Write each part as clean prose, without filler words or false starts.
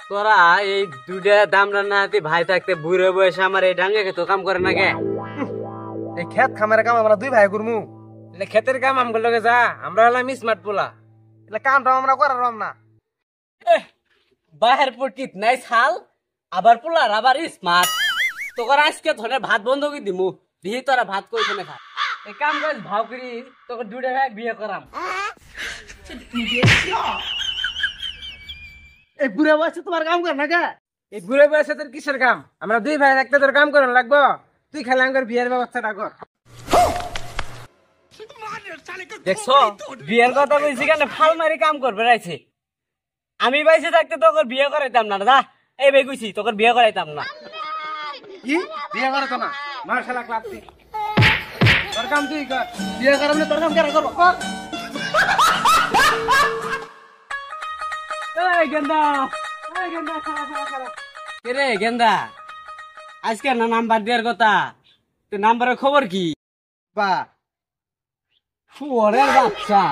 তোরা এই দুটা দাম রান্না হাতে ভাই থাকতে বুড়ে বয়সে আমার এই ডাঙ্গে তো কাম করে না কে? এই খেত খামারের কাম আমরা দুই ভাই করমু। এটা ক্ষেতের কাম আমগুলো লগে যা, আমরা হলাম স্মার্ট পোলা। এটা কামটা আমরা করার না। বাহের পটিত নাই ছাল আবার পোলার আবার স্মার্ট। তোর আজকে ধরে ভাত বন্ধ করে দিমু, দিহি তোরা ভাত কই শুনে খা। এই কাম করে ভাও করি তোকে দুটা ভাই বিয়ে করাম। এই বুড়া বয়সে তোমার কাম কর না কে? এই বুড়ে বয়সে তোর কিসের কাম? আমরা দুই ভাই একটা তোর কাম করার লাগবো। তুই খেলে আঙ্গর বিয়ের ব্যবস্থাটা কর। দেখছো বিয়ের কথা বলছি কেন ফাল মারি কাম করবে রাইছে। আমি বাইসে থাকতে তোকে বিয়ে করাইতাম না দাদা। এই ভাই কইছি তোকে বিয়ে করাইতাম না। কি বিয়ে করতো না? মার্শাল্লাহ ক্লাবটি তোর কাম তুই কর। বিয়ে করার না তোর কাম কেন করবো? কর। এই গেন্দা, এই গেন্দা খারাপ খারাপ। কে রে গেন্দা? আজকে না নাম্বার দেওয়ার কথা, তো নাম্বারের খবর কি? বা শুয়ারের বাচ্চা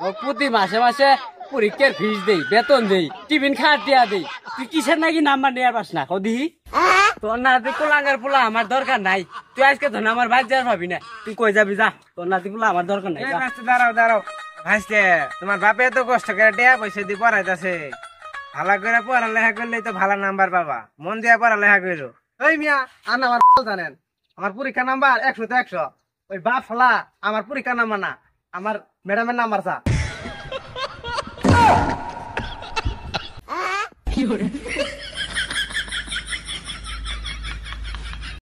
ও প্রতি মাসে মাসে পরীক্ষার ফিস দেই, বেতন দেই, টিফিন খাওয়ার টিয়া দেই। তুই কিসের নাকি নাম্বার নেওয়ার পাস না? কদি তোর নাতি কোলাঙ্গার পোলা আমার দরকার নাই। তুই আজকে ধর আমার ভাই যাওয়ার ভাবি না, তুই কই যাবি যা। তোর নাতি পোলা আমার দরকার নাই। এই মাস্টার দাঁড়াও দাঁড়াও। ভাইস্তে তোমার বাপে এত কষ্ট করে টেয়া পয়সা দিয়ে পড়াইতেছে, ভালো করে পড়ালেখা করলেই তো ভালো নাম্বার পাবা। মন দিয়ে পড়ালেখা করো। এই মিয়া আর আমার জানেন আমার পরীক্ষা নাম্বার 100 তে 100। ওই বাপ ফলা আমার পরীক্ষা নাম্বার না, আমার ম্যাডামের নাম্বার চা।